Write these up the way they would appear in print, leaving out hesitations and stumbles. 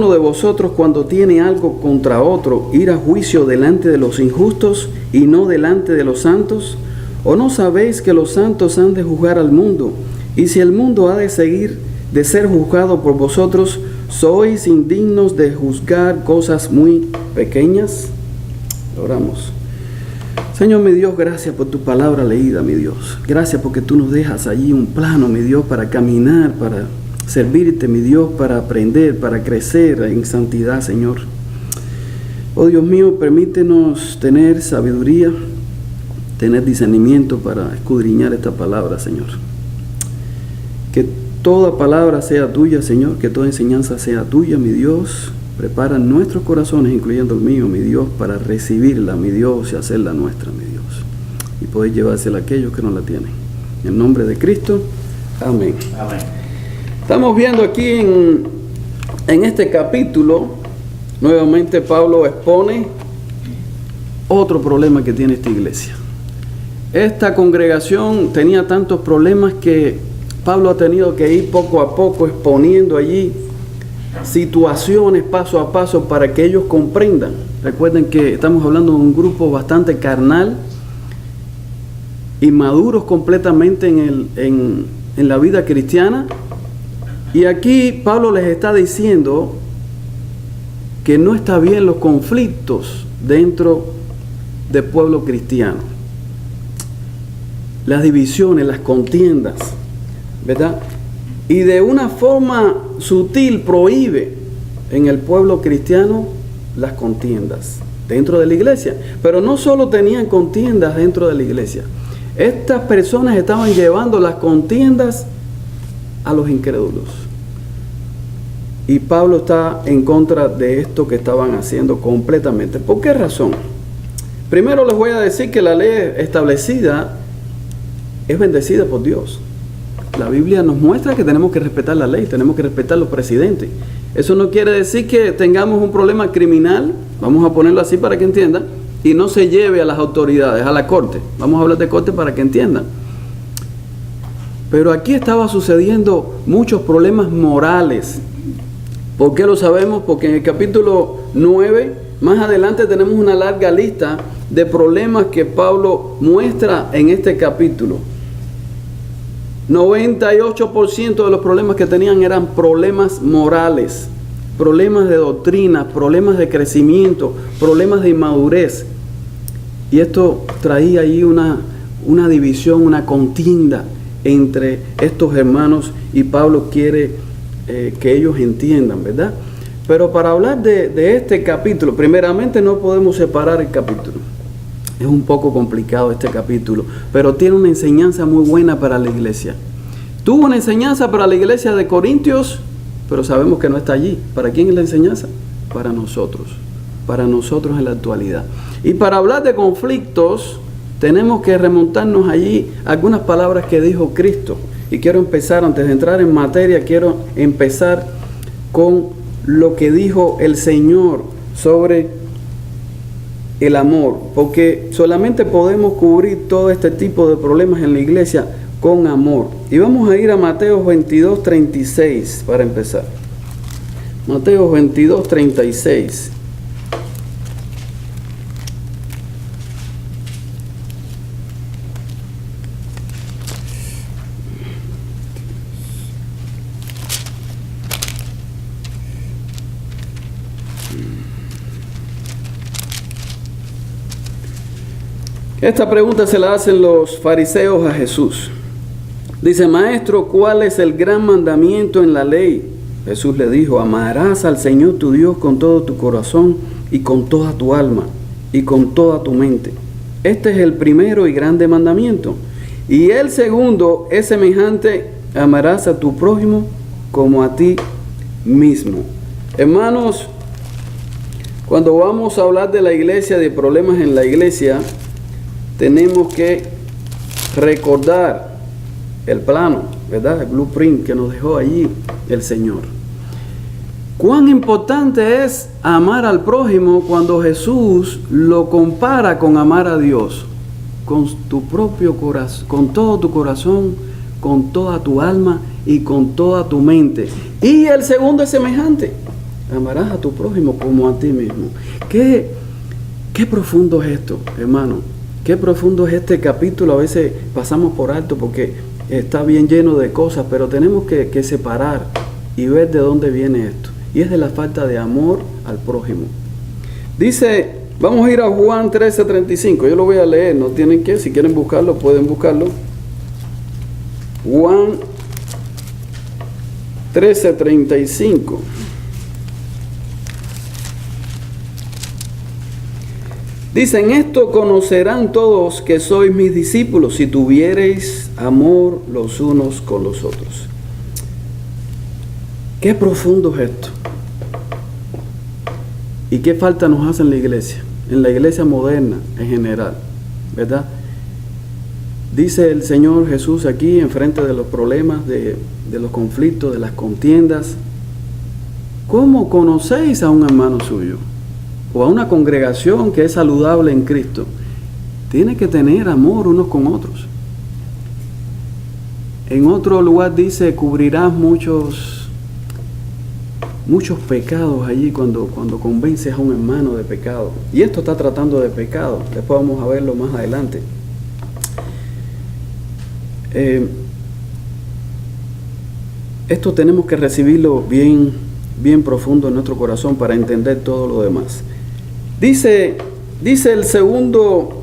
alguno de vosotros cuando tiene algo contra otro ir a juicio delante de los injustos y no delante de los santos? ¿O no sabéis que los santos han de juzgar al mundo? Y si el mundo ha de ser juzgado por vosotros, ¿sois indignos de juzgar cosas muy pequeñas? Oramos. Señor, mi Dios, gracias por tu palabra leída, mi Dios. Gracias porque tú nos dejas allí un plano, mi Dios, para caminar, para servirte, mi Dios, para aprender, para crecer en santidad, Señor. Oh Dios mío, permítenos tener sabiduría, tener discernimiento para escudriñar esta palabra, Señor. Que toda palabra sea tuya, Señor, que toda enseñanza sea tuya, mi Dios. Prepara nuestros corazones, incluyendo el mío, mi Dios, para recibirla, mi Dios, y hacerla nuestra, mi Dios. Y poder llevársela a aquellos que no la tienen. En el nombre de Cristo, amén. Amén. Estamos viendo aquí en este capítulo, nuevamente Pablo expone otro problema que tiene esta iglesia. Esta congregación tenía tantos problemas que Pablo ha tenido que ir poco a poco exponiendo allí situaciones paso a paso para que ellos comprendan. Recuerden que estamos hablando de un grupo bastante carnal, inmaduros completamente en la vida cristiana. Y aquí Pablo les está diciendo que no está bien los conflictos dentro del pueblo cristiano. Las divisiones, las contiendas, ¿verdad? Y de una forma sutil prohíbe en el pueblo cristiano las contiendas dentro de la iglesia. Pero no solo tenían contiendas dentro de la iglesia. Estas personas estaban llevando las contiendas a los incrédulos. Y Pablo está en contra de esto que estaban haciendo completamente. ¿Por qué razón? Primero les voy a decir que la ley establecida es bendecida por Dios. La Biblia nos muestra que tenemos que respetar la ley, tenemos que respetar los presidentes. Eso no quiere decir que tengamos un problema criminal, vamos a ponerlo así para que entiendan, y no se lleve a las autoridades, a la corte. Vamos a hablar de corte para que entiendan. Pero aquí estaba sucediendo muchos problemas morales. ¿Por qué lo sabemos? Porque en el capítulo 9, más adelante tenemos una larga lista de problemas que Pablo muestra en este capítulo. 98% de los problemas que tenían eran problemas morales, problemas de doctrina, problemas de crecimiento, problemas de inmadurez. Y esto traía ahí una división, una contienda entre estos hermanos, y Pablo quiere que ellos entiendan, ¿verdad? Pero para hablar de este capítulo, primeramente no podemos separar el capítulo. Es un poco complicado este capítulo, pero tiene una enseñanza muy buena para la iglesia. Tuvo una enseñanza para la iglesia de Corintios, pero sabemos que no está allí. ¿Para quién es la enseñanza? Para nosotros en la actualidad. Y para hablar de conflictos, tenemos que remontarnos allí a algunas palabras que dijo Cristo. Y quiero empezar, antes de entrar en materia, quiero empezar con lo que dijo el Señor sobre el amor, porque solamente podemos cubrir todo este tipo de problemas en la iglesia con amor. Y vamos a ir a Mateo 22:36 para empezar. Mateo 22:36. Esta pregunta se la hacen los fariseos a Jesús. Dice: Maestro, ¿cuál es el gran mandamiento en la ley? Jesús le dijo: amarás al Señor tu Dios con todo tu corazón y con toda tu alma y con toda tu mente. Este es el primero y grande mandamiento. Y el segundo es semejante: amarás a tu prójimo como a ti mismo. Hermanos, cuando vamos a hablar de la iglesia, de problemas en la iglesia, tenemos que recordar el plano, ¿verdad? El blueprint que nos dejó allí el Señor. Cuán importante es amar al prójimo cuando Jesús lo compara con amar a Dios, con tu propio corazón, con todo tu corazón, con toda tu alma y con toda tu mente. Y el segundo es semejante: Amarás a tu prójimo como a ti mismo. Qué profundo es esto, hermano. Qué profundo es este capítulo. A veces pasamos por alto porque está bien lleno de cosas, pero tenemos que separar y ver de dónde viene esto. Y es de la falta de amor al prójimo. Dice, vamos a ir a Juan 13:35. Yo lo voy a leer, no tienen que, si quieren buscarlo, pueden buscarlo. Juan 13:35. Dice, en esto conocerán todos que sois mis discípulos, si tuviereis amor los unos con los otros. Qué profundo es esto. Y qué falta nos hace en la iglesia moderna en general, ¿verdad? Dice el Señor Jesús aquí, enfrente de los problemas, de los conflictos, de las contiendas. ¿Cómo conocéis a un hermano suyo? O a una congregación que es saludable en Cristo. Tiene que tener amor unos con otros. En otro lugar dice, cubrirás muchos pecados allí cuando convences a un hermano de pecado. Y esto está tratando de pecado. Después vamos a verlo más adelante. Esto tenemos que recibirlo bien profundo en nuestro corazón para entender todo lo demás. Dice el segundo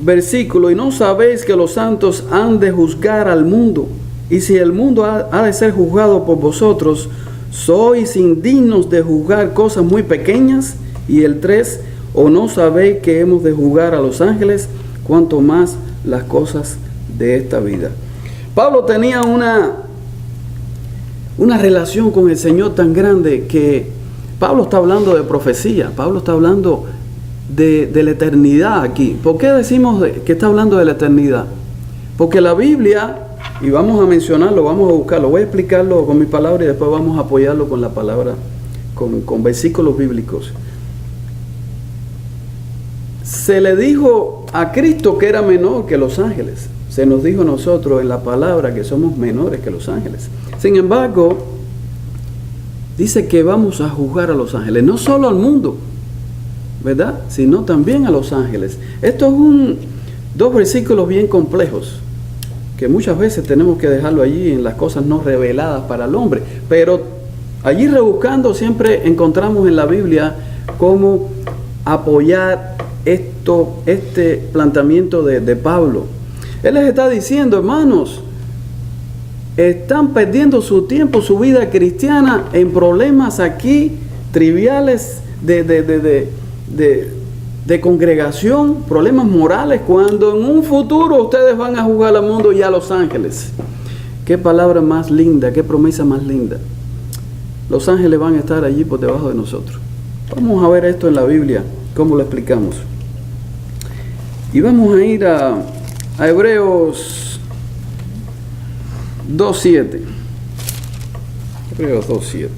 versículo, y no sabéis que los santos han de juzgar al mundo, y si el mundo ha de ser juzgado por vosotros, sois indignos de juzgar cosas muy pequeñas. Y el 3, o no sabéis que hemos de juzgar a los ángeles, cuanto más las cosas de esta vida. Pablo tenía una relación con el Señor tan grande que Pablo está hablando de profecía, Pablo está hablando de la eternidad aquí. ¿Por qué decimos que está hablando de la eternidad? Porque la Biblia, y vamos a mencionarlo, vamos a buscarlo, voy a explicarlo con mi palabra y después vamos a apoyarlo con la palabra, con versículos bíblicos. Se le dijo a Cristo que era menor que los ángeles. Se nos dijo a nosotros en la palabra que somos menores que los ángeles. Sin embargo, dice que vamos a juzgar a los ángeles, no solo al mundo, ¿verdad? Sino también a los ángeles. Estos son dos versículos bien complejos, que muchas veces tenemos que dejarlo allí en las cosas no reveladas para el hombre. Pero allí rebuscando siempre encontramos en la Biblia cómo apoyar este planteamiento de Pablo. Él les está diciendo, hermanos, están perdiendo su tiempo, su vida cristiana en problemas aquí triviales de congregación, problemas morales, cuando en un futuro ustedes van a juzgar al mundo y a los ángeles. Qué palabra más linda, qué promesa más linda. Los ángeles van a estar allí por debajo de nosotros. Vamos a ver esto en la Biblia, cómo lo explicamos. Y vamos a ir a Hebreos 2:7. Hebreos 2:7.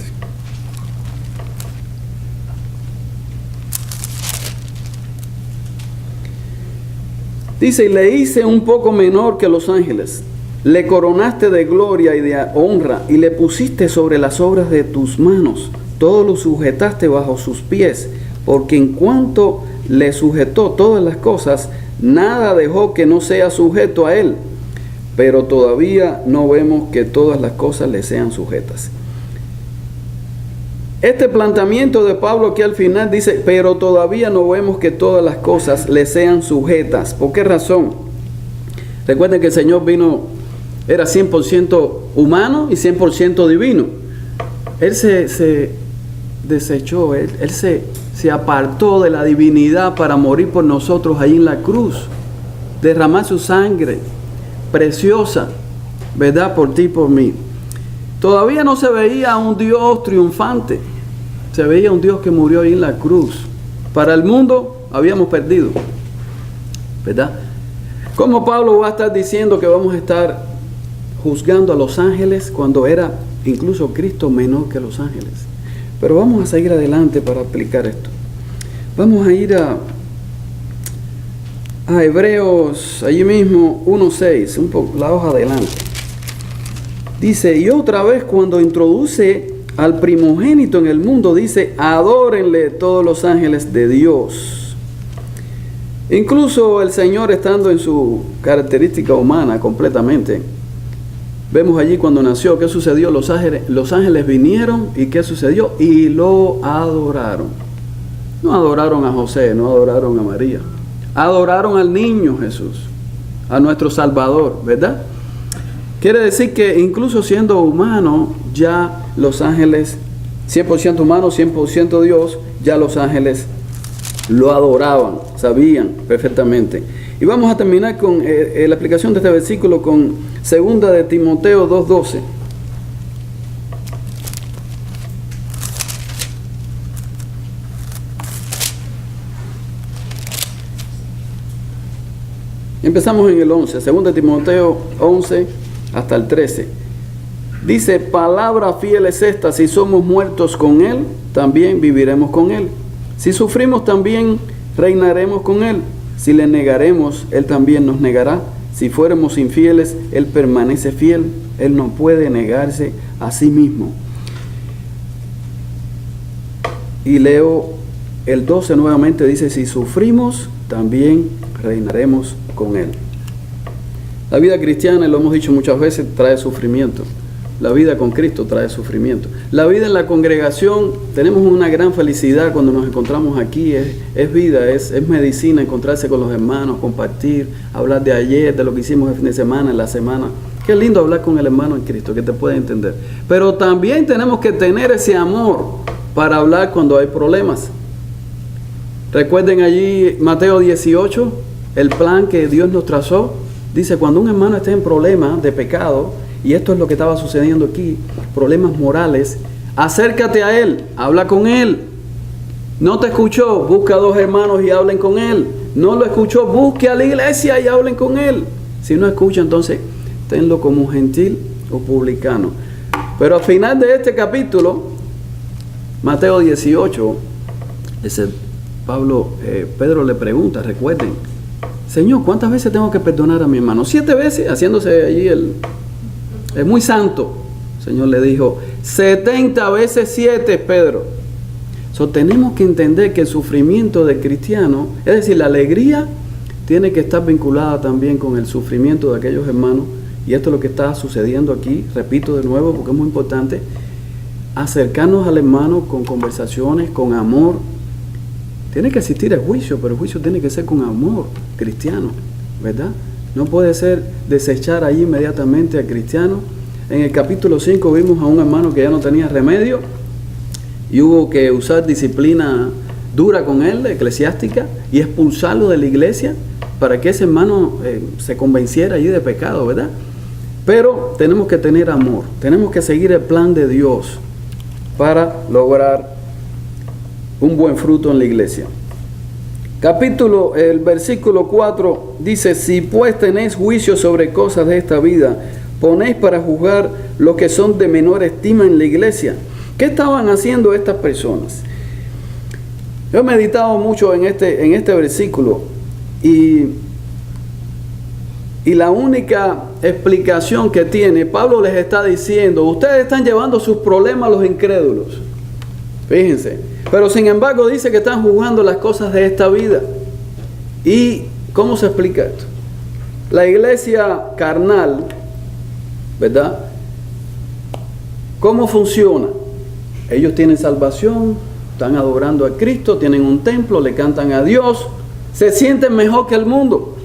Dice, y le hice un poco menor que los ángeles. Le coronaste de gloria y de honra, y le pusiste sobre las obras de tus manos. Todo lo sujetaste bajo sus pies, porque en cuanto le sujetó todas las cosas, nada dejó que no sea sujeto a él. Pero todavía no vemos que todas las cosas le sean sujetas. Este planteamiento de Pablo aquí al final dice, pero todavía no vemos que todas las cosas le sean sujetas. ¿Por qué razón? Recuerden que el Señor era 100% humano y 100% divino. Él se desechó, él se apartó de la divinidad para morir por nosotros ahí en la cruz, derramar su sangre preciosa, ¿verdad? Por ti y por mí. Todavía no se veía un Dios triunfante, se veía un Dios que murió ahí en la cruz. Para el mundo habíamos perdido, ¿verdad? ¿Cómo Pablo va a estar diciendo que vamos a estar juzgando a los ángeles cuando era incluso Cristo menor que los ángeles? Pero vamos a seguir adelante para explicar esto. Vamos a ir a Hebreos, allí mismo 1:6, un poco la hoja adelante. Dice, y otra vez cuando introduce al primogénito en el mundo, dice, adórenle todos los ángeles de Dios. Incluso el Señor, estando en su característica humana completamente, vemos allí cuando nació, ¿qué sucedió? Los ángeles vinieron, ¿y qué sucedió? Y lo adoraron. No adoraron a José, no adoraron a María. Adoraron al niño Jesús, a nuestro Salvador, ¿verdad? Quiere decir que incluso siendo humano, ya los ángeles, 100% humano, 100% Dios, ya los ángeles lo adoraban, sabían perfectamente. Y vamos a terminar con la aplicación de este versículo con 2 de Timoteo 2:12. Empezamos en el 11, 2 de Timoteo 11 hasta el 13. Dice, palabra fiel es esta: si somos muertos con Él, también viviremos con Él. Si sufrimos, también reinaremos con Él. Si le negaremos, Él también nos negará. Si fuéramos infieles, Él permanece fiel. Él no puede negarse a sí mismo. Y leo el 12 nuevamente, dice, si sufrimos, también reinaremos con Él. La vida cristiana, lo hemos dicho muchas veces, trae sufrimiento. La vida con Cristo trae sufrimiento. La vida en la congregación, tenemos una gran felicidad cuando nos encontramos aquí. Es vida, es medicina encontrarse con los hermanos, compartir, hablar de ayer, de lo que hicimos el fin de semana, en la semana. Qué lindo hablar con el hermano en Cristo, que te puede entender. Pero también tenemos que tener ese amor para hablar cuando hay problemas. Recuerden allí Mateo 18, el plan que Dios nos trazó. Dice, cuando un hermano esté en problemas de pecado, y esto es lo que estaba sucediendo aquí, problemas morales, acércate a él, habla con él. No te escuchó, busca a 2 hermanos y hablen con él. No lo escuchó, busque a la iglesia y hablen con él. Si no escucha, entonces tenlo como un gentil o publicano. Pero al final de este capítulo, Mateo 18, Pedro le pregunta, recuerden, Señor, ¿cuántas veces tengo que perdonar a mi hermano? 7 veces, haciéndose allí es muy santo. El Señor le dijo, 70 veces 7, Pedro. Tenemos que entender que el sufrimiento del cristiano, es decir, la alegría, tiene que estar vinculada también con el sufrimiento de aquellos hermanos. Y esto es lo que está sucediendo aquí. Repito de nuevo porque es muy importante. Acercarnos al hermano con conversaciones, con amor. Tiene que existir el juicio, pero el juicio tiene que ser con amor cristiano, ¿verdad? No puede ser desechar ahí inmediatamente al cristiano. En el capítulo 5 vimos a un hermano que ya no tenía remedio y hubo que usar disciplina dura con él, eclesiástica, y expulsarlo de la iglesia para que ese hermano se convenciera allí de pecado, ¿verdad? Pero tenemos que tener amor, tenemos que seguir el plan de Dios para lograr un buen fruto en la iglesia. El versículo 4 dice, si pues tenéis juicio sobre cosas de esta vida, ponéis para juzgar lo que son de menor estima en la iglesia. ¿Qué estaban haciendo estas personas? Yo he meditado mucho en este versículo y la única explicación que tiene, Pablo les está diciendo, ustedes están llevando sus problemas a los incrédulos. Fíjense. Pero sin embargo dice que están juzgando las cosas de esta vida. ¿Y cómo se explica esto? La iglesia carnal, ¿verdad? ¿Cómo funciona? Ellos tienen salvación, están adorando a Cristo, tienen un templo, le cantan a Dios, se sienten mejor que el mundo.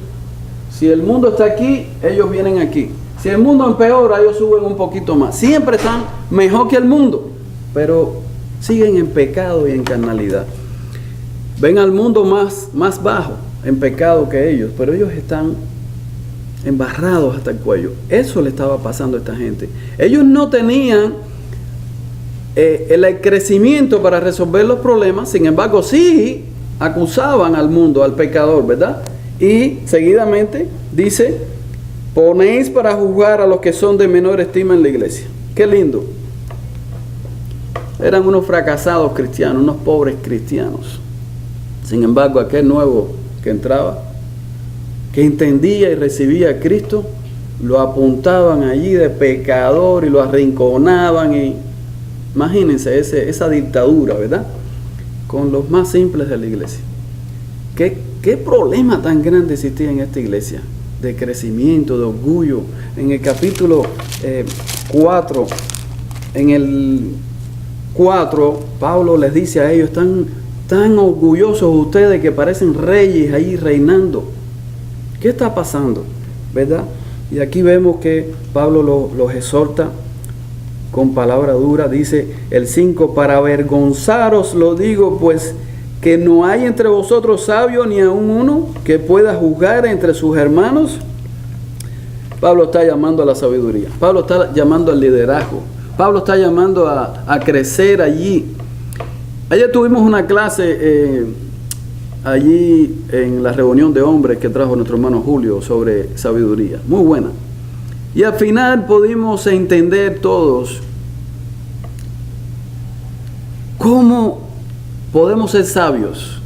Si el mundo está aquí, ellos vienen aquí. Si el mundo empeora, ellos suben un poquito más. Siempre están mejor que el mundo, pero siguen en pecado y en carnalidad. Ven al mundo más bajo en pecado que ellos, pero ellos están embarrados hasta el cuello. Eso le estaba pasando a esta gente. Ellos no tenían el crecimiento para resolver los problemas, sin embargo sí acusaban al mundo, al pecador, ¿verdad? Y seguidamente dice, ponéis para juzgar a los que son de menor estima en la iglesia. Qué lindo. Eran unos fracasados cristianos, unos pobres cristianos. Sin embargo, aquel nuevo que entraba, que entendía y recibía a Cristo, lo apuntaban allí de pecador y lo arrinconaban y Imagínense esa dictadura, ¿verdad? Con los más simples de la iglesia. ¿Qué problema tan grande existía en esta iglesia? De crecimiento, de orgullo. En el capítulo 4, en el 4, Pablo les dice a ellos, tan orgullosos ustedes que parecen reyes ahí reinando. ¿Qué está pasando? ¿Verdad? Y aquí vemos que Pablo los exhorta con palabra dura. Dice el 5, para avergonzaros lo digo, pues que no hay entre vosotros sabio ni aun uno que pueda juzgar entre sus hermanos. Pablo está llamando a la sabiduría. Pablo está llamando al liderazgo. Pablo está llamando a crecer allí. Ayer tuvimos una clase allí en la reunión de hombres que trajo nuestro hermano Julio sobre sabiduría. Muy buena. Y al final pudimos entender todos cómo podemos ser sabios.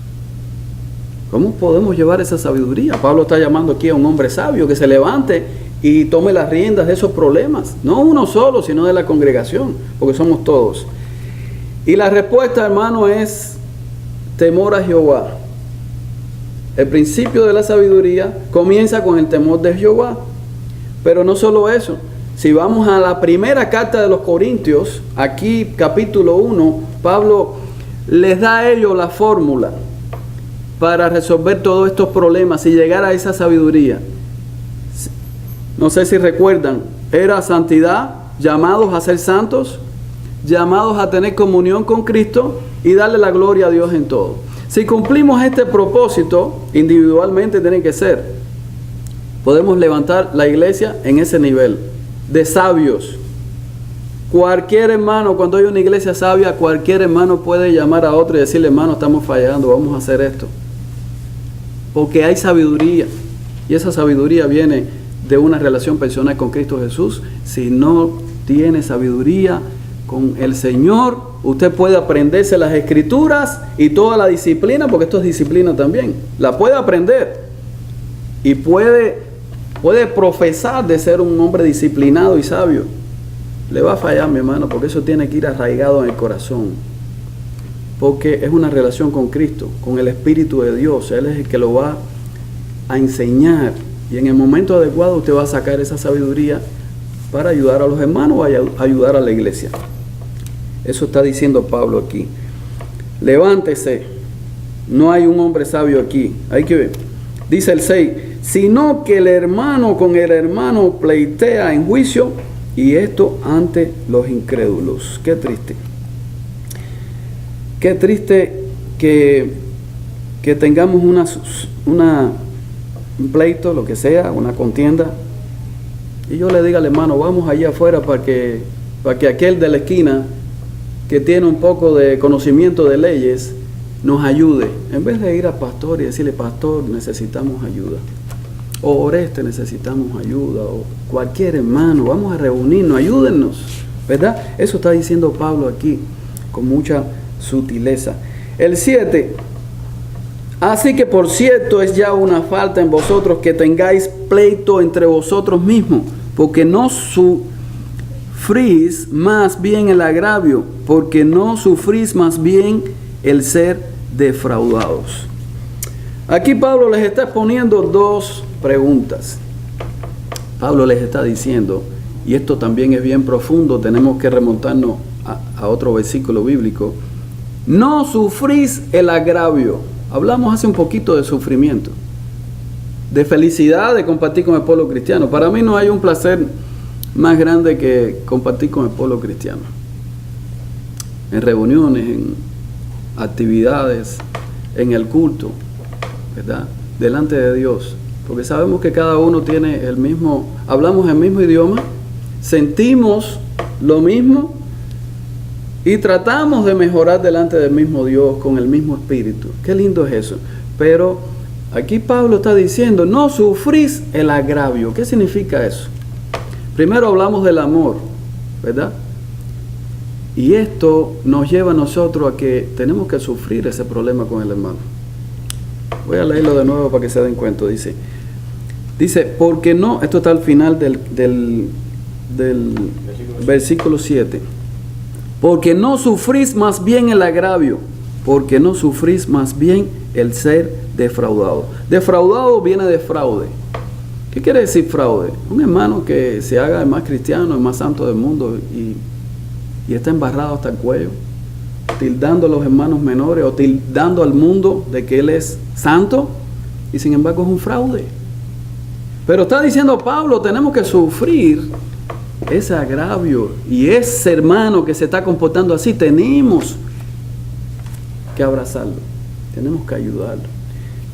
¿Cómo podemos llevar esa sabiduría? Pablo está llamando aquí a un hombre sabio que se levante y tome las riendas de esos problemas. No uno solo, sino de la congregación, porque somos todos. Y la respuesta, hermano, es temor a Jehová. El principio de la sabiduría comienza con el temor de Jehová. Pero no solo eso. Si vamos a la primera carta de los Corintios, aquí capítulo 1, Pablo les da a ellos la fórmula para resolver todos estos problemas y llegar a esa sabiduría. No sé si recuerdan, era santidad, llamados a ser santos, llamados a tener comunión con Cristo y darle la gloria a Dios en todo. Si cumplimos este propósito, individualmente tiene que ser, podemos levantar la iglesia en ese nivel de sabios. Cualquier hermano, cuando hay una iglesia sabia, cualquier hermano puede llamar a otro y decirle, hermano, estamos fallando, vamos a hacer esto. Porque hay sabiduría. Y esa sabiduría viene de una relación personal con Cristo Jesús. Si no tiene sabiduría con el Señor, usted puede aprenderse las escrituras y toda la disciplina, porque esto es disciplina también. La puede aprender y puede profesar de ser un hombre disciplinado y sabio. Le va a fallar, mi hermano, porque eso tiene que ir arraigado en el corazón. Porque es una relación con Cristo, con el Espíritu de Dios. Él es el que lo va a enseñar. Y en el momento adecuado usted va a sacar esa sabiduría para ayudar a los hermanos o ayudar a la iglesia. Eso está diciendo Pablo aquí. Levántese. No hay un hombre sabio aquí. Hay que ver. Dice el 6. Sino que el hermano con el hermano pleitea en juicio, y esto ante los incrédulos. Qué triste. Qué triste que tengamos un pleito, lo que sea, una contienda, y yo le diga al hermano, vamos allá afuera para que aquel de la esquina que tiene un poco de conocimiento de leyes nos ayude, en vez de ir al pastor y decirle, pastor, necesitamos ayuda, o Oreste, necesitamos ayuda, o cualquier hermano, vamos a reunirnos, ayúdennos, ¿verdad? Eso está diciendo Pablo aquí con mucha sutileza. El 7. Así que por cierto es ya una falta en vosotros que tengáis pleito entre vosotros mismos, porque no sufrís más bien el agravio, porque no sufrís más bien el ser defraudados. Aquí Pablo les está exponiendo dos preguntas. Pablo les está diciendo, y esto también es bien profundo, tenemos que remontarnos a otro versículo bíblico, no sufrís el agravio. Hablamos hace un poquito de sufrimiento, de felicidad de compartir con el pueblo cristiano. Para mí no hay un placer más grande que compartir con el pueblo cristiano. En reuniones, en actividades, en el culto, ¿verdad? Delante de Dios. Porque sabemos que cada uno tiene el mismo, hablamos el mismo idioma, sentimos lo mismo y tratamos de mejorar delante del mismo Dios con el mismo espíritu. Qué lindo es eso. Pero aquí Pablo está diciendo, no sufrís el agravio. ¿Qué significa eso? Primero hablamos del amor, ¿verdad? Y esto nos lleva a nosotros a que tenemos que sufrir ese problema con el hermano. Voy a leerlo de nuevo para que se den cuenta. Dice, porque no, esto está al final del versículo 7. Porque no sufrís más bien el agravio, porque no sufrís más bien el ser defraudado. Defraudado viene de fraude. ¿Qué quiere decir fraude? Un hermano que se haga el más cristiano, el más santo del mundo y está embarrado hasta el cuello, tildando a los hermanos menores o tildando al mundo de que él es santo y sin embargo es un fraude. Pero está diciendo Pablo, tenemos que sufrir ese agravio y ese hermano que se está comportando así, tenemos que abrazarlo, tenemos que ayudarlo,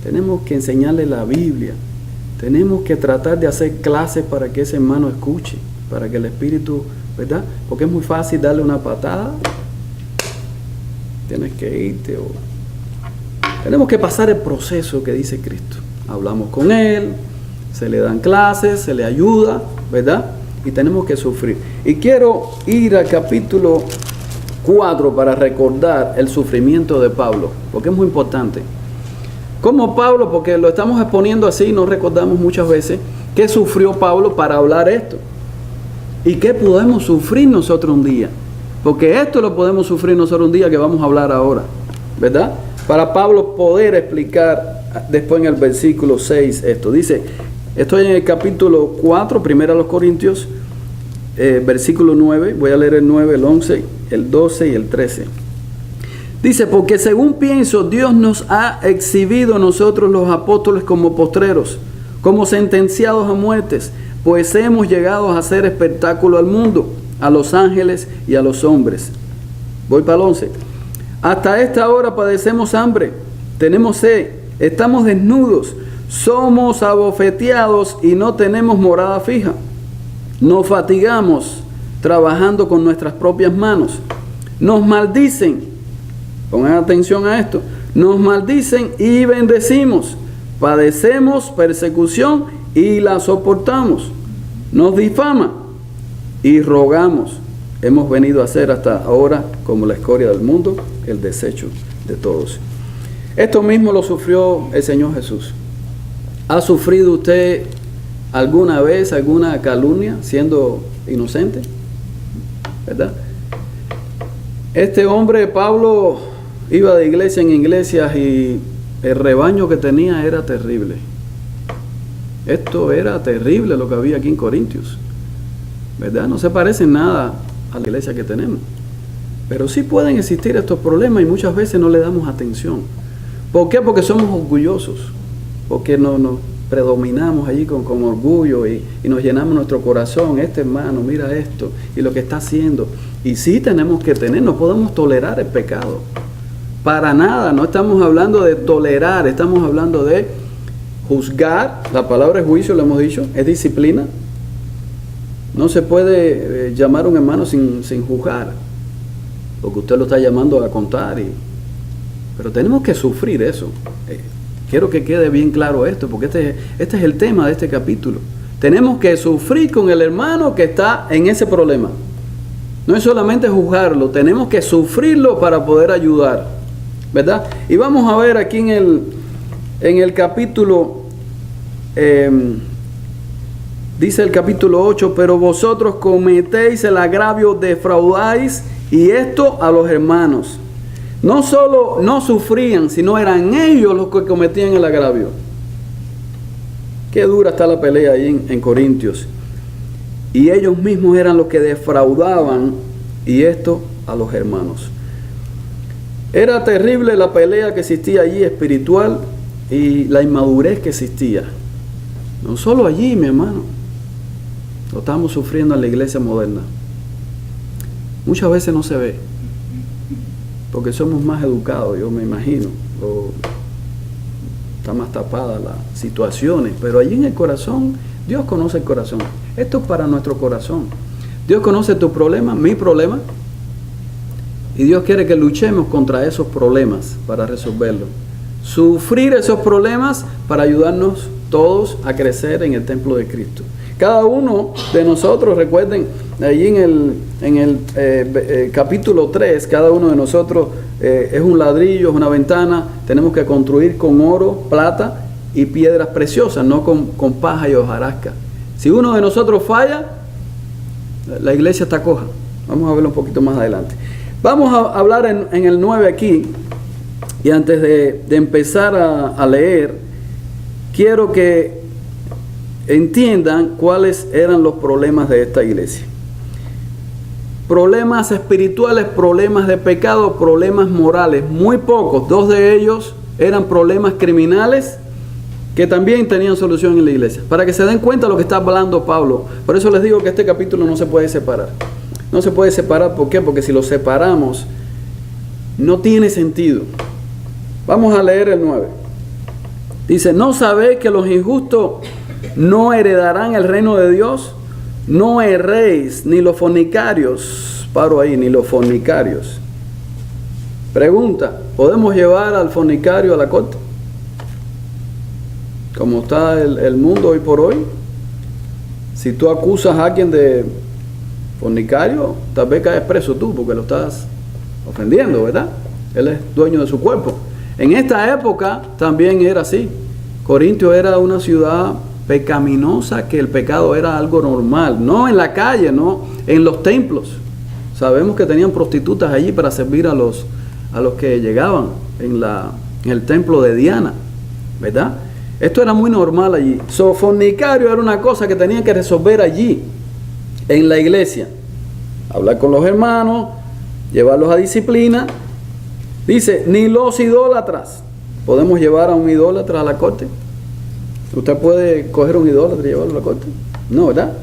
tenemos que enseñarle la Biblia, tenemos que tratar de hacer clases para que ese hermano escuche, para que el Espíritu, ¿verdad? Porque es muy fácil darle una patada, tienes que irte, o tenemos que pasar el proceso que dice Cristo. Hablamos con Él, se le dan clases, se le ayuda, ¿verdad? Y tenemos que sufrir. Y quiero ir al capítulo 4 para recordar el sufrimiento de Pablo, porque es muy importante. Como Pablo, porque lo estamos exponiendo así, no recordamos muchas veces qué sufrió Pablo para hablar esto. Y qué podemos sufrir nosotros un día. Porque esto lo podemos sufrir nosotros un día que vamos a hablar ahora, ¿verdad? Para Pablo poder explicar después en el versículo 6 esto. Dice, estoy en el capítulo 4, 1 Corintios, versículo 9. Voy a leer el 9, el 11, el 12 y el 13. Dice, porque según pienso, Dios nos ha exhibido a nosotros los apóstoles como postreros, como sentenciados a muertes, pues hemos llegado a hacer espectáculo al mundo, a los ángeles y a los hombres. Voy para el 11. Hasta esta hora padecemos hambre, tenemos sed, estamos desnudos, somos abofeteados y no tenemos morada fija. Nos fatigamos trabajando con nuestras propias manos. Nos maldicen. Pongan atención a esto. Nos maldicen y bendecimos. Padecemos persecución y la soportamos. Nos difaman y rogamos. Hemos venido a ser hasta ahora como la escoria del mundo, el desecho de todos. Esto mismo lo sufrió el Señor Jesús. ¿Ha sufrido usted alguna vez alguna calumnia siendo inocente? ¿Verdad? Este hombre, Pablo, iba de iglesia en iglesias y el rebaño que tenía era terrible. Esto era terrible lo que había aquí en Corintios, ¿verdad? No se parece en nada a la iglesia que tenemos. Pero sí pueden existir estos problemas y muchas veces no le damos atención. ¿Por qué? Porque somos orgullosos. Porque nos predominamos allí con orgullo y nos llenamos nuestro corazón. Este hermano, mira esto y lo que está haciendo. Y sí tenemos que tener, no podemos tolerar el pecado. Para nada, no estamos hablando de tolerar, estamos hablando de juzgar. La palabra es juicio, lo hemos dicho, es disciplina. No se puede llamar a un hermano sin juzgar, porque usted lo está llamando a contar. Pero tenemos que sufrir eso. Quiero que quede bien claro esto, porque este es el tema de este capítulo. Tenemos que sufrir con el hermano que está en ese problema. No es solamente juzgarlo, tenemos que sufrirlo para poder ayudar, ¿verdad? Y vamos a ver aquí en el capítulo, dice el capítulo 8, pero vosotros cometéis el agravio, defraudáis, y esto a los hermanos. No solo no sufrían, sino eran ellos los que cometían el agravio. Qué dura está la pelea ahí en Corintios. Y ellos mismos eran los que defraudaban, y esto a los hermanos. Era terrible la pelea que existía allí espiritual y la inmadurez que existía. No solo allí, mi hermano. Lo estamos sufriendo en la iglesia moderna. Muchas veces no se ve, porque somos más educados, yo me imagino, o está más tapada las situaciones, pero allí en el corazón, Dios conoce el corazón. Esto es para nuestro corazón. Dios conoce tu problema, mi problema, y Dios quiere que luchemos contra esos problemas para resolverlos. Sufrir esos problemas para ayudarnos todos a crecer en el templo de Cristo. Cada uno de nosotros, recuerden, allí en el capítulo 3, cada uno de nosotros es un ladrillo, es una ventana. Tenemos que construir con oro, plata y piedras preciosas, no con paja y hojarasca. Si uno de nosotros falla, la iglesia está coja. Vamos a verlo un poquito más adelante. Vamos a hablar en el 9 aquí, y antes de empezar a leer, quiero que entiendan cuáles eran los problemas de esta iglesia. Problemas espirituales, problemas de pecado, problemas morales, muy pocos. 2 de ellos eran problemas criminales que también tenían solución en la iglesia. Para que se den cuenta de lo que está hablando Pablo. Por eso les digo que este capítulo no se puede separar. No se puede separar, ¿por qué? Porque si lo separamos, no tiene sentido. Vamos a leer el 9. Dice, ¿no sabéis que los injustos no heredarán el reino de Dios? No erréis, ni los fornicarios. Paro ahí, ni los fornicarios. Pregunta, ¿podemos llevar al fornicario a la corte? Como está el mundo hoy por hoy. Si tú acusas a alguien de fornicario, tal vez caes preso tú, porque lo estás ofendiendo, ¿verdad? Él es dueño de su cuerpo. En esta época también era así. Corintio era una ciudad pecaminosa, que el pecado era algo normal, no en la calle, no en los templos. Sabemos que tenían prostitutas allí para servir a los que llegaban en el templo de Diana, ¿verdad? Esto era muy normal allí. Fornicario era una cosa que tenían que resolver allí, en la iglesia. Hablar con los hermanos, llevarlos a disciplina. Dice, ni los idólatras. ¿Podemos llevar a un idólatra a la corte? ¿Usted puede coger un idólatra y llevarlo a la corte? No, ¿verdad?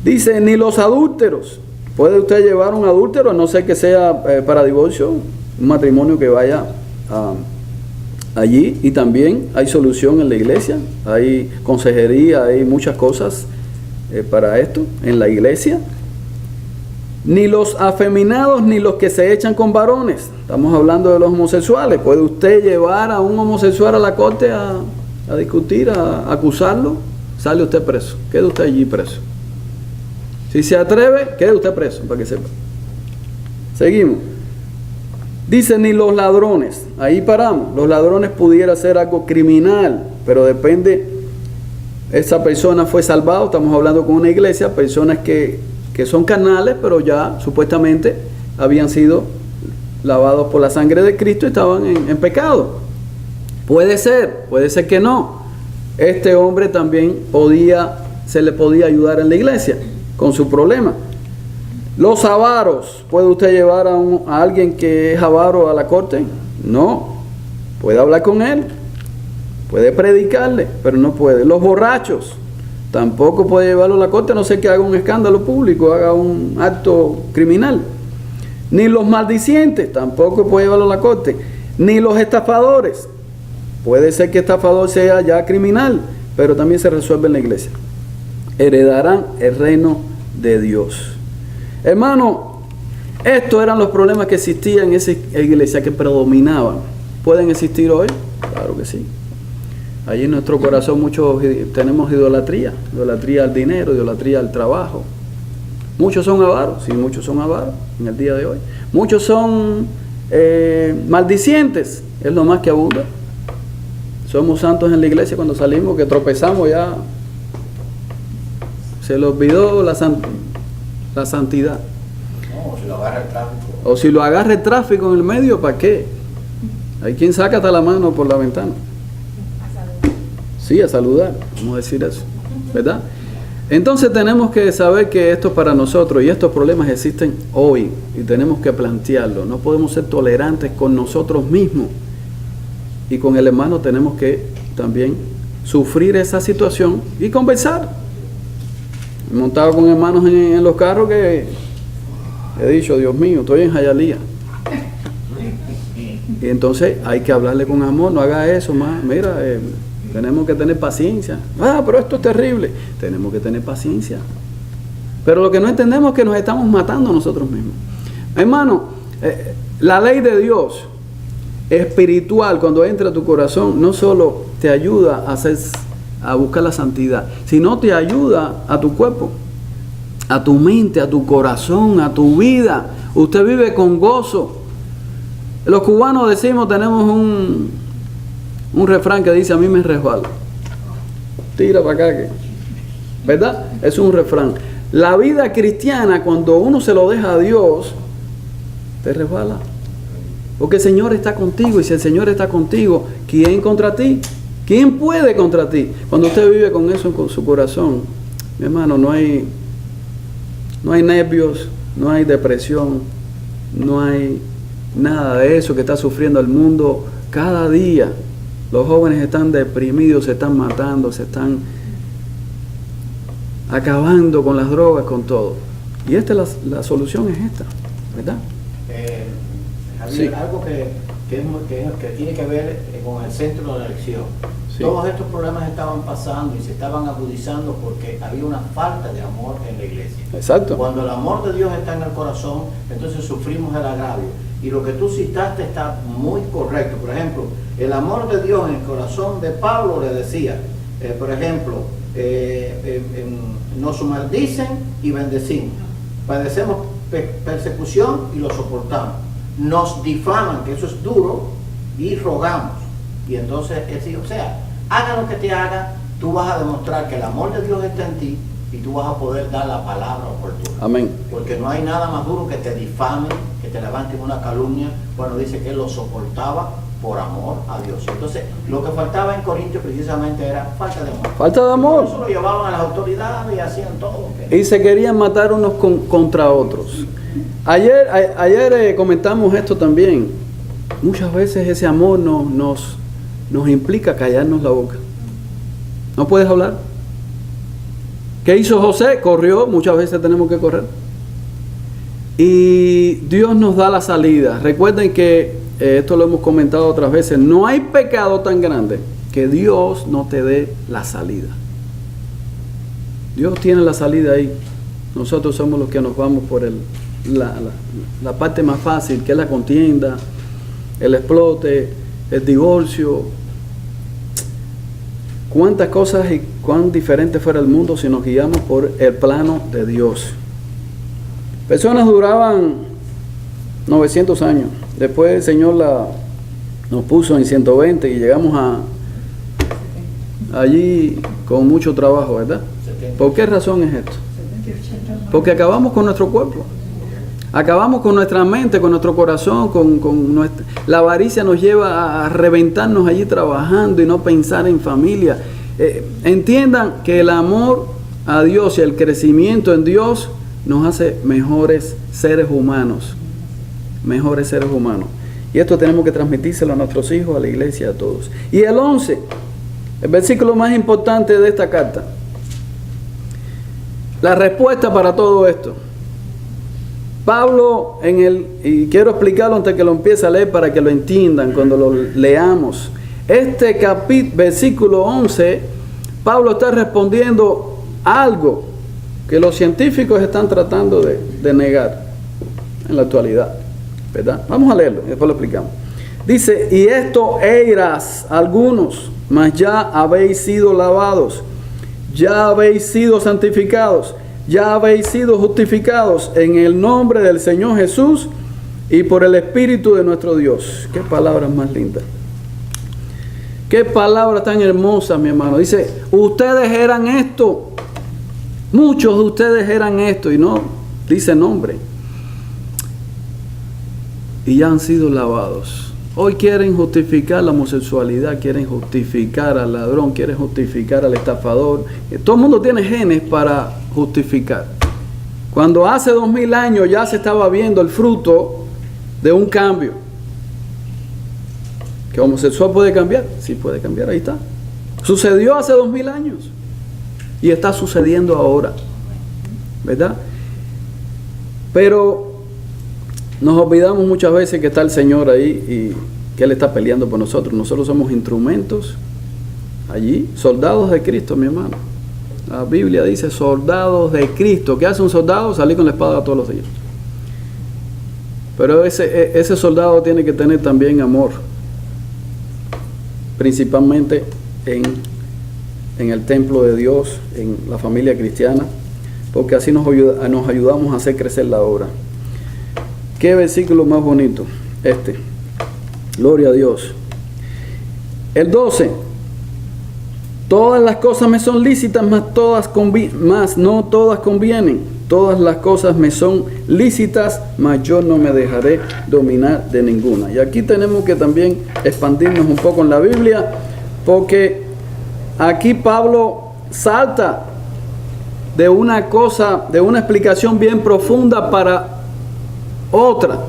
Dice, ni los adúlteros. ¿Puede usted llevar un adúltero? A no ser que sea para divorcio, un matrimonio que vaya allí. Y también hay solución en la iglesia. Hay consejería, hay muchas cosas para esto en la iglesia. Ni los afeminados, ni los que se echan con varones. Estamos hablando de los homosexuales. ¿Puede usted llevar a un homosexual a la corte a discutir, a acusarlo? Sale usted preso. Quede usted allí preso. Si se atreve, quede usted preso, para que sepa. Seguimos. Dice, ni los ladrones. Ahí paramos. Los ladrones pudiera ser algo criminal, pero depende. Esa persona fue salvada. Estamos hablando con una iglesia, personas que son carnales, pero ya supuestamente habían sido lavados por la sangre de Cristo y estaban en pecado. Puede ser que no. Este hombre también se le podía ayudar en la iglesia con su problema. Los avaros, ¿puede usted llevar a alguien que es avaro a la corte? No. Puede hablar con él, puede predicarle, pero no puede. Los borrachos, tampoco puede llevarlo a la corte, a no ser que haga un escándalo público, haga un acto criminal. Ni los maldicientes, tampoco puede llevarlo a la corte. Ni los estafadores. Puede ser que estafador sea ya criminal, pero también se resuelve en la iglesia. Heredarán el reino de Dios. Hermano, estos eran los problemas que existían en esa iglesia, que predominaban. ¿Pueden existir hoy? Claro que sí. Allí en nuestro corazón muchos tenemos idolatría al dinero, idolatría al trabajo. Muchos son avaros, sí, muchos son avaros en el día de hoy. Muchos son maldicientes, es lo más que abunda. Somos santos en la iglesia cuando salimos, que tropezamos ya. Se le olvidó la santidad. No, si lo agarra el tráfico. O si lo agarra el tráfico en el medio, ¿para qué? Hay quien saca hasta la mano por la ventana. Sí, a saludar, vamos a decir eso, ¿verdad? Entonces tenemos que saber que esto es para nosotros y estos problemas existen hoy y tenemos que plantearlo. No podemos ser tolerantes con nosotros mismos y con el hermano tenemos que también sufrir esa situación y conversar. He montado con hermanos en los carros que he dicho, Dios mío, estoy en Hialeah. Y entonces hay que hablarle con amor, no haga eso más, mira, tenemos que tener paciencia. Pero esto es terrible. Tenemos que tener paciencia. Pero lo que no entendemos es que nos estamos matando nosotros mismos. Hermano, la ley de Dios espiritual, cuando entra a tu corazón, no solo te ayuda a buscar la santidad, sino te ayuda a tu cuerpo, a tu mente, a tu corazón, a tu vida. Usted vive con gozo. Los cubanos decimos, tenemos un refrán que dice, a mí me resbala. Tira para acá, ¿verdad? Es un refrán. La vida cristiana, cuando uno se lo deja a Dios, te resbala. Porque el Señor está contigo, y si el Señor está contigo, ¿quién contra ti? ¿Quién puede contra ti? Cuando usted vive con eso en su corazón, mi hermano, no hay nervios, no hay depresión, no hay nada de eso que está sufriendo el mundo cada día. Los jóvenes están deprimidos, se están matando, se están acabando con las drogas, con todo. Y la solución es esta, ¿verdad? Javier, Sí. algo que tiene que ver con el centro de la elección. Sí. Todos estos problemas estaban pasando y se estaban agudizando porque había una falta de amor en la iglesia. Exacto. Cuando el amor de Dios está en el corazón, entonces sufrimos el agravio. Y lo que tú citaste está muy correcto. Por ejemplo, el amor de Dios en el corazón de Pablo le decía, por ejemplo, nos maldicen y bendecimos. Padecemos persecución y lo soportamos. Nos difaman, que eso es duro, y rogamos. Y entonces, o sea, haga lo que te haga, tú vas a demostrar que el amor de Dios está en ti y tú vas a poder dar la palabra oportuna. Amén. Porque no hay nada más duro que te difamen, que te levanten una calumnia. Bueno, dice que él lo soportaba por amor a Dios. Entonces, lo que faltaba en Corintios precisamente era falta de amor. Falta de amor. Por eso lo llevaban a las autoridades y hacían todo. Y se querían matar unos contra otros. Ayer comentamos esto también. Muchas veces ese amor nos implica callarnos la boca. ¿No puedes hablar? ¿Qué hizo José? Corrió. Muchas veces tenemos que correr. Y Dios nos da la salida. Recuerden que esto lo hemos comentado otras veces. No hay pecado tan grande que Dios no te dé la salida. Dios tiene la salida ahí. Nosotros somos los que nos vamos por la parte más fácil, que es la contienda, el explote, el divorcio. Cuántas cosas y cuán diferente fuera el mundo si nos guiamos por el plano de Dios. Personas duraban 900 años. Después el Señor nos puso en 120 y llegamos allí con mucho trabajo, ¿verdad? ¿Por qué razón es esto? Porque acabamos con nuestro cuerpo. Acabamos con nuestra mente, con nuestro corazón, la avaricia nos lleva a reventarnos allí trabajando y no pensar en familia. Entiendan que el amor a Dios y el crecimiento en Dios nos hace mejores seres humanos. Mejores seres humanos. Y esto tenemos que transmitírselo a nuestros hijos, a la iglesia, a todos. Y el 11, el versículo más importante de esta carta. La respuesta para todo esto. Pablo y quiero explicarlo antes que lo empiece a leer para que lo entiendan cuando lo leamos. Este versículo 11, Pablo está respondiendo algo que los científicos están tratando de negar en la actualidad, ¿verdad? Vamos a leerlo y después lo explicamos. Dice, y esto eras algunos, mas ya habéis sido lavados, ya habéis sido santificados, ya habéis sido justificados en el nombre del Señor Jesús y por el Espíritu de nuestro Dios. Qué palabras más lindas. Qué palabra tan hermosa, mi hermano. Dice, ustedes eran esto. Muchos de ustedes eran esto. Y no dice nombre. Y ya han sido lavados. Hoy quieren justificar la homosexualidad, quieren justificar al ladrón, quieren justificar al estafador. Todo el mundo tiene genes para justificar. Cuando hace 2000 años ya se estaba viendo el fruto de un cambio. ¿Que homosexual puede cambiar? Sí puede cambiar, ahí está. Sucedió hace 2000 años. Y está sucediendo ahora. ¿Verdad? Pero nos olvidamos muchas veces que está el Señor ahí y que Él está peleando por nosotros. Nosotros somos instrumentos allí, soldados de Cristo, mi hermano. La Biblia dice soldados de Cristo. ¿Qué hace un soldado? Salir con la espada todos los días. Pero ese soldado tiene que tener también amor, principalmente en el templo de Dios, en la familia cristiana, porque así nos ayudamos a hacer crecer la obra. Qué versículo más bonito este. Gloria a Dios. El 12. Todas las cosas me son lícitas, mas no todas convienen. todas las cosas me son lícitas, mas yo no me dejaré dominar de ninguna. Y aquí tenemos que también expandirnos un poco en la Biblia, porque aquí Pablo salta de una cosa, de una explicación bien profunda para otra.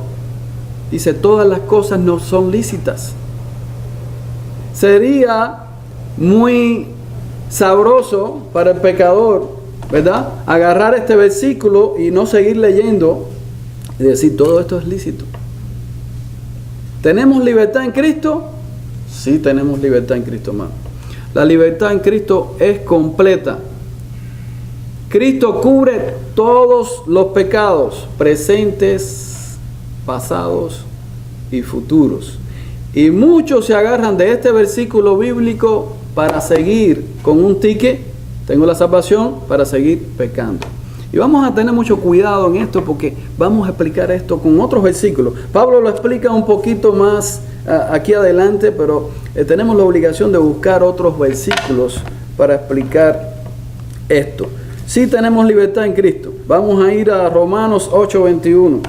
Dice, todas las cosas no son lícitas. Sería muy sabroso para el pecador, ¿verdad?, agarrar este versículo y no seguir leyendo y decir, todo esto es lícito. ¿Tenemos libertad en Cristo? Sí, tenemos libertad en Cristo, hermano. La libertad en Cristo es completa. Cristo cubre todos los pecados, presentes, pasados y futuros. Y muchos se agarran de este versículo bíblico para seguir con un ticket. Tengo la salvación, para seguir pecando. Y vamos a tener mucho cuidado en esto, porque vamos a explicar esto con otros versículos. Pablo lo explica un poquito más aquí adelante, pero tenemos la obligación de buscar otros versículos para explicar esto. Sí tenemos libertad en Cristo. Vamos a ir a Romanos 8:21.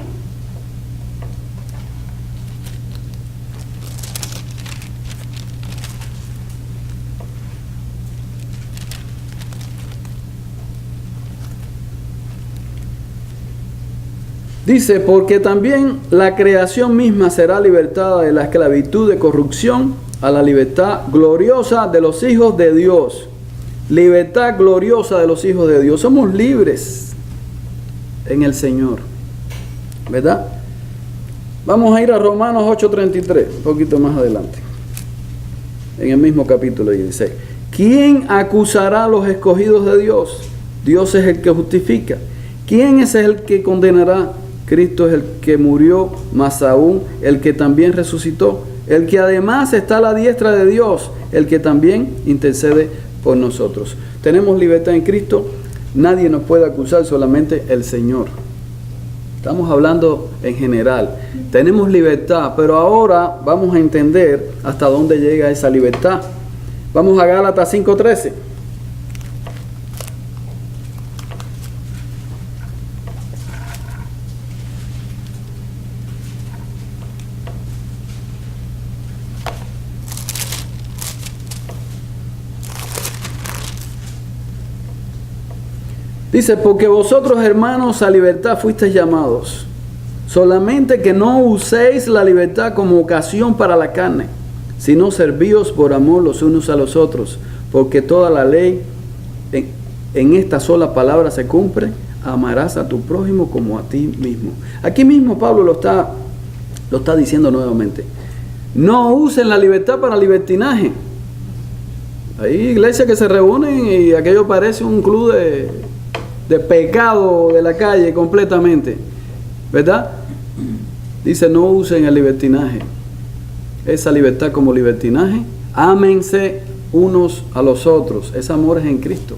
Dice, porque también la creación misma será libertada de la esclavitud de corrupción a la libertad gloriosa de los hijos de Dios. Libertad gloriosa de los hijos de Dios. Somos libres en el Señor, ¿verdad? Vamos a ir a Romanos 8:33, un poquito más adelante, en el mismo capítulo 16. ¿Quién acusará a los escogidos de Dios? Dios es el que justifica. ¿Quién es el que condenará? Cristo es el que murió, más aún el que también resucitó, el que además está a la diestra de Dios, el que también intercede por nosotros. Tenemos libertad en Cristo, nadie nos puede acusar, solamente el Señor. Estamos hablando en general. Tenemos libertad, pero ahora vamos a entender hasta dónde llega esa libertad. Vamos a Gálatas 5:13. Dice, porque vosotros, hermanos, a libertad fuisteis llamados, solamente que no uséis la libertad como ocasión para la carne, sino servíos por amor los unos a los otros, porque toda la ley en esta sola palabra se cumple, amarás a tu prójimo como a ti mismo. Aquí mismo Pablo lo está diciendo nuevamente. No usen la libertad para libertinaje. Hay iglesias que se reúnen y aquello parece un club de pecado de la calle completamente, ¿verdad? Dice, no usen el libertinaje, esa libertad como libertinaje. Ámense unos a los otros, ese amor es en Cristo.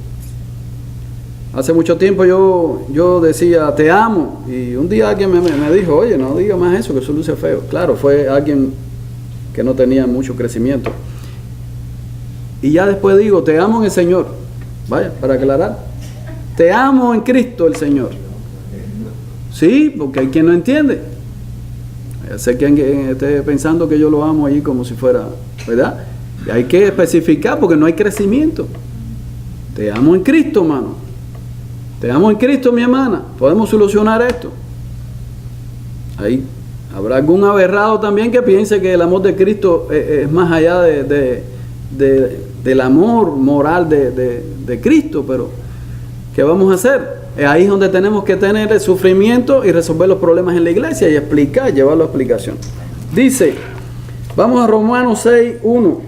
Hace mucho tiempo yo decía, te amo, y un día alguien me dijo, oye, no diga más eso, que eso luce feo. Claro, fue alguien que no tenía mucho crecimiento. Y ya después digo, te amo en el Señor. Vaya, para aclarar. Te amo en Cristo el Señor. Sí, porque hay quien no entiende. Sé que esté pensando que yo lo amo allí como si fuera, ¿verdad? Y hay que especificar porque no hay crecimiento. Te amo en Cristo, hermano. Te amo en Cristo, mi hermana. Podemos solucionar esto. Ahí habrá algún aberrado también que piense que el amor de Cristo es más allá del amor moral de Cristo, pero ¿qué vamos a hacer? Ahí es donde tenemos que tener el sufrimiento y resolver los problemas en la iglesia y explicar, llevarlo a explicación. Dice, vamos a Romanos 6:1.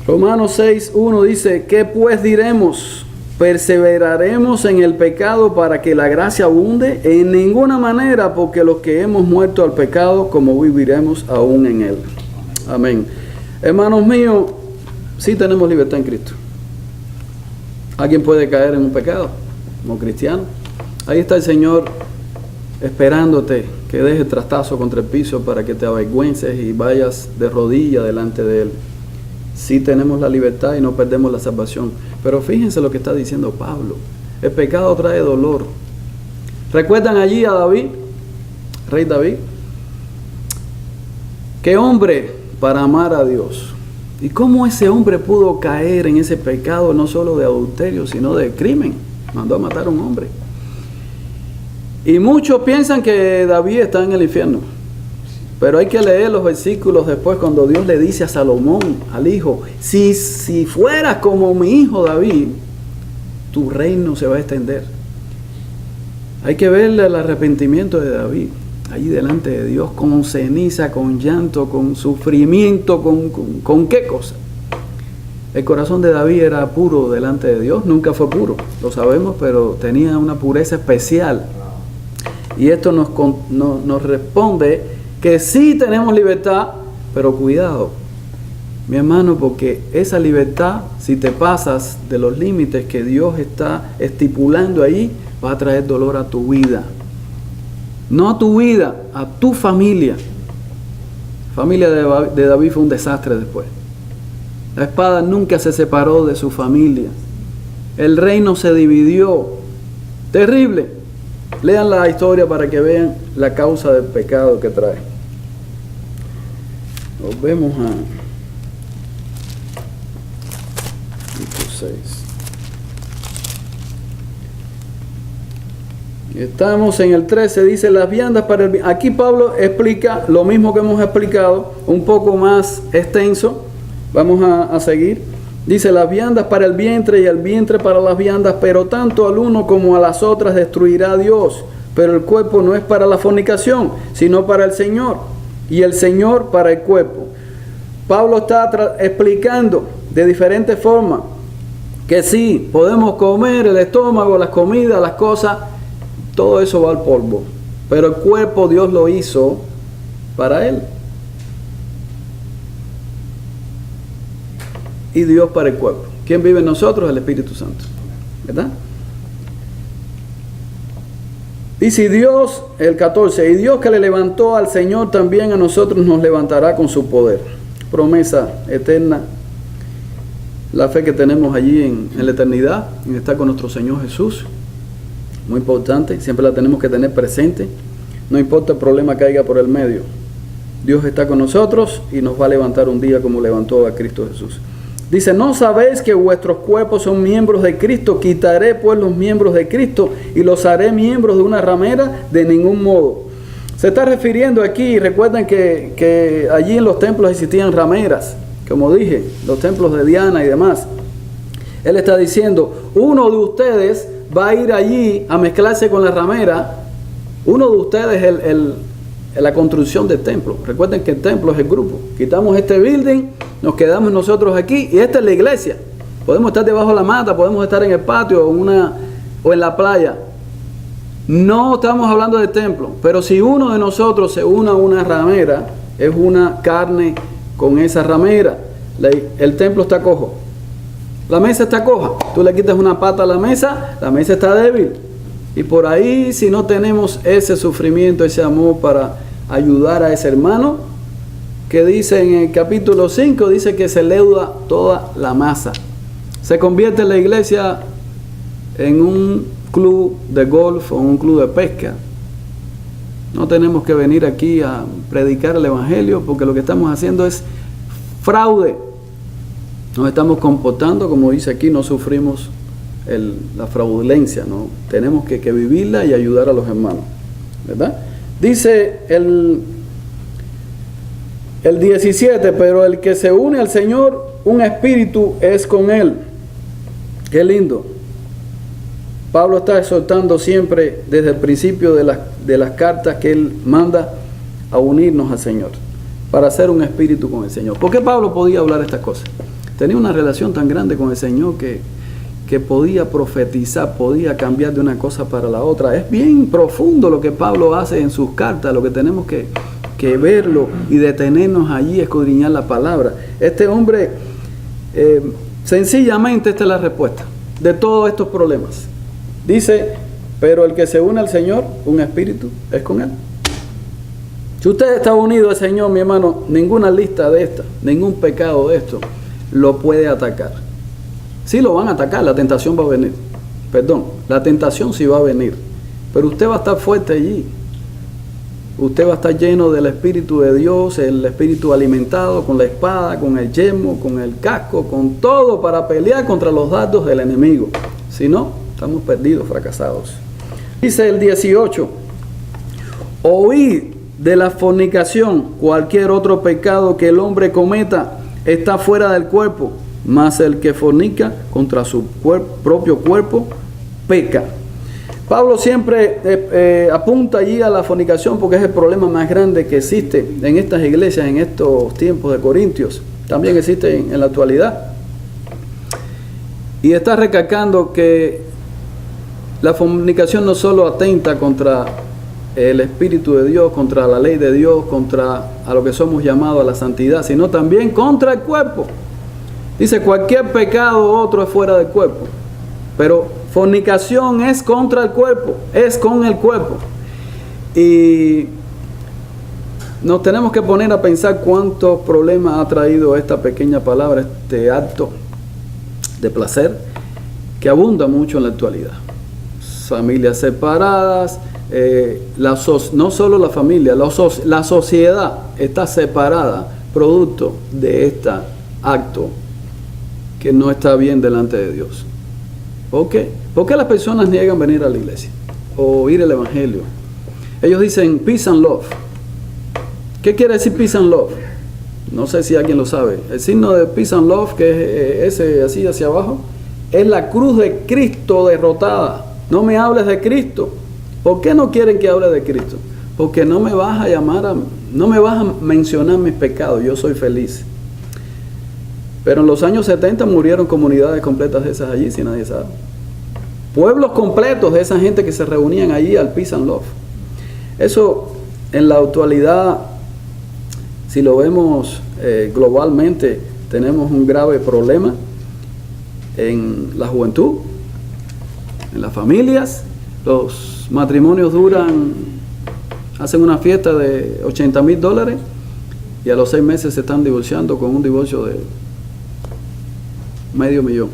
Romanos 6:1 dice, ¿qué pues diremos? ¿Perseveraremos en el pecado para que la gracia abunde? En ninguna manera, porque los que hemos muerto al pecado, como viviremos aún en él. Amén. Hermanos míos, sí tenemos libertad en Cristo. ¿Alguien puede caer en un pecado como cristiano? Ahí está el Señor esperándote que dejes trastazo contra el piso para que te avergüences y vayas de rodillas delante de Él. Sí tenemos la libertad y no perdemos la salvación. Pero fíjense lo que está diciendo Pablo. El pecado trae dolor. ¿Recuerdan allí a David, rey David? ¿Qué hombre para amar a Dios? ¿Y cómo ese hombre pudo caer en ese pecado no solo de adulterio, sino de crimen? Mandó a matar a un hombre. Y muchos piensan que David está en el infierno. Pero hay que leer los versículos después cuando Dios le dice a Salomón, al hijo, si fueras como mi hijo David, tu reino se va a extender. Hay que verle el arrepentimiento de David, allí delante de Dios, con ceniza, con llanto, con sufrimiento, con qué cosa. El corazón de David era puro delante de Dios, nunca fue puro, lo sabemos, pero tenía una pureza especial. Y esto nos responde que sí tenemos libertad, pero cuidado, mi hermano, porque esa libertad, si te pasas de los límites que Dios está estipulando ahí, va a traer dolor a tu vida. No a tu vida, a tu familia. La familia de David fue un desastre después. La espada nunca se separó de su familia. El reino se dividió. Terrible. Lean la historia para que vean la causa del pecado que trae. Nos vemos a 6. Estamos en el 13, dice las viandas para el bien. Aquí Pablo explica lo mismo que hemos explicado, un poco más extenso. Vamos a seguir. Dice las viandas para el vientre y el vientre para las viandas, pero tanto al uno como a las otras destruirá Dios. Pero el cuerpo no es para la fornicación, sino para el Señor, y el Señor para el cuerpo. Pablo está explicando de diferentes formas que sí, podemos comer el estómago, las comidas, las cosas, todo eso va al polvo. Pero el cuerpo Dios lo hizo para Él. Y Dios para el cuerpo. ¿Quién vive en nosotros? El Espíritu Santo. ¿Verdad? Dice Dios, el 14, y Dios que le levantó al Señor también a nosotros nos levantará con su poder. Promesa eterna. La fe que tenemos allí en la eternidad, en estar con nuestro Señor Jesús. Muy importante, siempre la tenemos que tener presente. No importa el problema que haya por el medio. Dios está con nosotros y nos va a levantar un día como levantó a Cristo Jesús. Dice, ¿no sabéis que vuestros cuerpos son miembros de Cristo? Quitaré pues los miembros de Cristo y los haré miembros de una ramera, de ningún modo. Se está refiriendo aquí, recuerden que allí en los templos existían rameras, como dije, los templos de Diana y demás. Él está diciendo, uno de ustedes va a ir allí a mezclarse con la ramera. Uno de ustedes es la construcción del templo. Recuerden que el templo es el grupo. Quitamos este building, nos quedamos nosotros aquí y esta es la iglesia. Podemos estar debajo de la mata, podemos estar en el patio o en la playa. No estamos hablando del templo, pero si uno de nosotros se une a una ramera, es una carne con esa ramera. El templo está cojo. La mesa está coja. Tú le quitas una pata a la mesa está débil. Y por ahí, si no tenemos ese sufrimiento, ese amor para ayudar a ese hermano, que dice en el capítulo 5, dice que se leuda toda la masa. Se convierte la iglesia en un club de golf o un club de pesca. No tenemos que venir aquí a predicar el evangelio, porque lo que estamos haciendo es fraude. Nos estamos comportando, como dice aquí, no sufrimos la fraudulencia, ¿no? Tenemos que vivirla y ayudar a los hermanos, ¿verdad? Dice el 17, pero el que se une al Señor, un espíritu es con Él. Qué lindo. Pablo está exhortando siempre desde el principio de las cartas que él manda a unirnos al Señor, para hacer un espíritu con el Señor. ¿Por qué Pablo podía hablar estas cosas? Tenía una relación tan grande con el Señor que podía profetizar, podía cambiar de una cosa para la otra. Es bien profundo lo que Pablo hace en sus cartas, lo que tenemos que verlo y detenernos allí, escudriñar la palabra. Este hombre, sencillamente esta es la respuesta de todos estos problemas. Dice, Pero el que se une al Señor, un espíritu, es con Él. Si usted está unido al Señor, mi hermano, ninguna lista de esta, ningún pecado de esto, lo puede atacar. Sí lo van a atacar, la tentación va a venir. Perdón, la tentación sí va a venir. Pero usted va a estar fuerte allí. Usted va a estar lleno del Espíritu de Dios, el Espíritu alimentado con la espada, con el yelmo, con el casco, con todo para pelear contra los dardos del enemigo. Si no, estamos perdidos, fracasados. Dice el 18, oíd de la fornicación, cualquier otro pecado que el hombre cometa está fuera del cuerpo, mas el que fornica contra su propio cuerpo peca. Pablo siempre apunta allí a la fornicación porque es el problema más grande que existe en estas iglesias en estos tiempos de Corintios. También existe en la actualidad. Y está recalcando que la fornicación no solo atenta contra el Espíritu de Dios, contra la ley de Dios, contra a lo que somos llamados a la santidad, sino también contra el cuerpo. Dice, cualquier pecado otro es fuera del cuerpo, pero fornicación es contra el cuerpo, es con el cuerpo. Y nos tenemos que poner a pensar cuántos problemas ha traído esta pequeña palabra, este acto de placer, que abunda mucho en la actualidad. Familias separadas, no solo la familia, la sociedad está separada producto de este acto que no está bien delante de Dios. ¿Por qué? ¿Por qué las personas niegan venir a la iglesia o oír el evangelio? Ellos dicen peace and love. ¿Qué quiere decir peace and love? No sé si alguien lo sabe. El signo de peace and love, que es ese así hacia abajo, es la cruz de Cristo derrotada. No me hables de Cristo. ¿Por qué no quieren que hable de Cristo? Porque no me vas a mencionar mis pecados. Yo soy feliz. Pero en los años 70 murieron comunidades completas de esas allí, si nadie sabe. Pueblos completos de esa gente que se reunían allí al peace and love. Eso en la actualidad, si lo vemos globalmente, tenemos un grave problema en la juventud, en las familias. Los matrimonios hacen una fiesta de $80,000 y a los 6 meses se están divorciando con un divorcio de $500,000.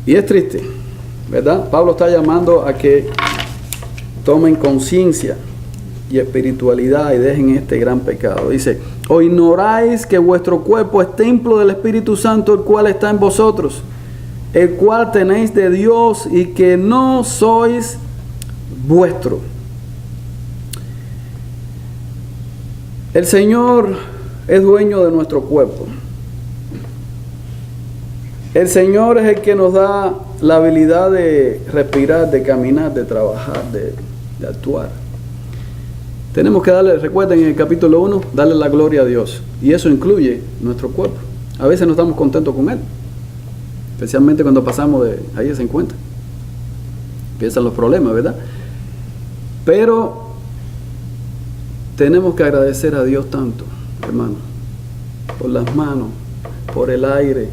Y es triste, ¿verdad? Pablo está llamando a que tomen conciencia y espiritualidad y dejen este gran pecado. Dice, ¿o ignoráis que vuestro cuerpo es templo del Espíritu Santo, el cual está en vosotros, el cual tenéis de Dios y que no sois vuestro? El Señor es dueño de nuestro cuerpo. El Señor es el que nos da la habilidad de respirar, de caminar, de trabajar, de actuar. Tenemos que darle, recuerden en el capítulo 1, darle la gloria a Dios. Y eso incluye nuestro cuerpo. A veces no estamos contentos con Él. Especialmente cuando pasamos de ahí se encuentra. Empiezan los problemas, ¿verdad? Pero tenemos que agradecer a Dios tanto, hermano. Por las manos, por el aire,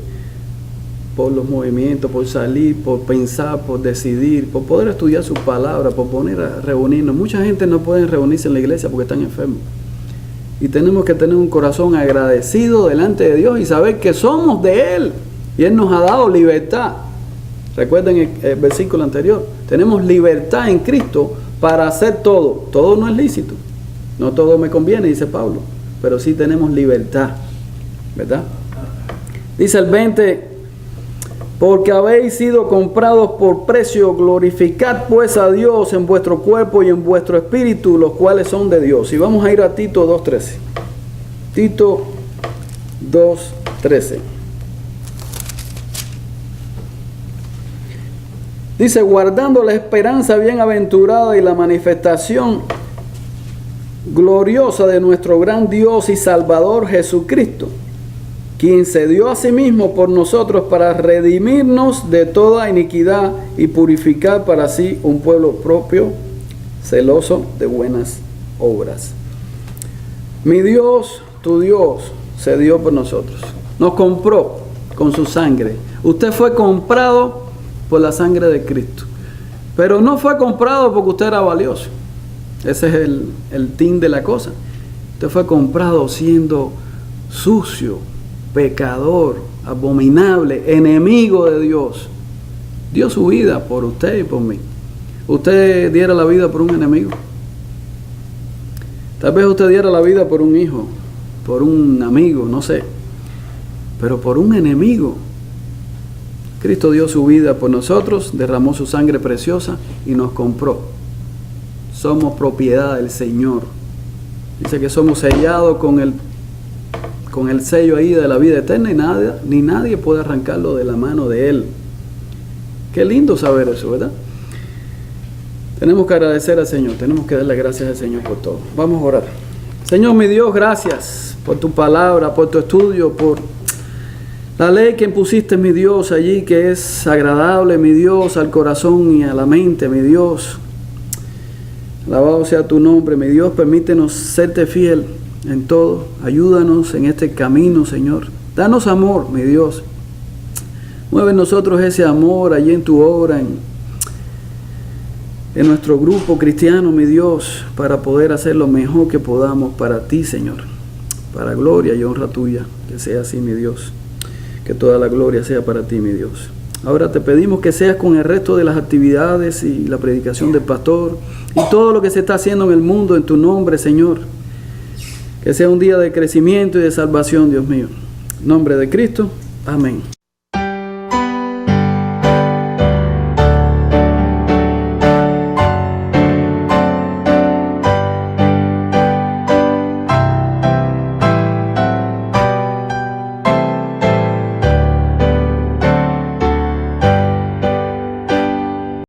por los movimientos, por salir, por pensar, por decidir, por poder estudiar su palabra, por poner a reunirnos. Mucha gente no puede reunirse en la iglesia porque están enfermos. Y tenemos que tener un corazón agradecido delante de Dios y saber que somos de Él. Y Él nos ha dado libertad. Recuerden el versículo anterior. Tenemos libertad en Cristo para hacer todo. Todo no es lícito. No todo me conviene, dice Pablo. Pero sí tenemos libertad. ¿Verdad? Dice el 20. Porque habéis sido comprados por precio, glorificad pues a Dios en vuestro cuerpo y en vuestro espíritu, los cuales son de Dios. Y vamos a ir a Tito 2:13. Tito 2:13. Dice, guardando la esperanza bienaventurada y la manifestación gloriosa de nuestro gran Dios y Salvador Jesucristo, quien se dio a sí mismo por nosotros para redimirnos de toda iniquidad y purificar para sí un pueblo propio, celoso de buenas obras. Mi Dios, tu Dios, se dio por nosotros. Nos compró con su sangre. Usted fue comprado por la sangre de Cristo. Pero no fue comprado porque usted era valioso. Ese es el tin de la cosa. Usted fue comprado siendo sucio, pecador, abominable, enemigo de Dios. Dio su vida por usted y por mí. ¿Usted diera la vida por un enemigo? Tal vez usted diera la vida por un hijo, por un amigo, no sé. Pero por un enemigo. Cristo dio su vida por nosotros, derramó su sangre preciosa y nos compró. Somos propiedad del Señor. Dice que somos sellados con el sello ahí de la vida eterna y ni nadie puede arrancarlo de la mano de Él. Qué lindo saber eso, ¿verdad? Tenemos que agradecer al Señor, tenemos que darle gracias al Señor por todo. Vamos a orar. Señor, mi Dios, gracias por tu palabra, por tu estudio, por la ley que impusiste, mi Dios, allí, que es agradable, mi Dios, al corazón y a la mente, mi Dios. Alabado sea tu nombre, mi Dios, permítenos serte fiel en todo. Ayúdanos en este camino, Señor. Danos amor, mi Dios. Mueve en nosotros ese amor allí en tu obra, en nuestro grupo cristiano, mi Dios, para poder hacer lo mejor que podamos para ti, Señor. Para gloria y honra tuya, que sea así, mi Dios. Que toda la gloria sea para ti, mi Dios. Ahora te pedimos que seas con el resto de las actividades y la predicación del pastor y todo lo que se está haciendo en el mundo en tu nombre, Señor. Que sea un día de crecimiento y de salvación, Dios mío. En nombre de Cristo. Amén.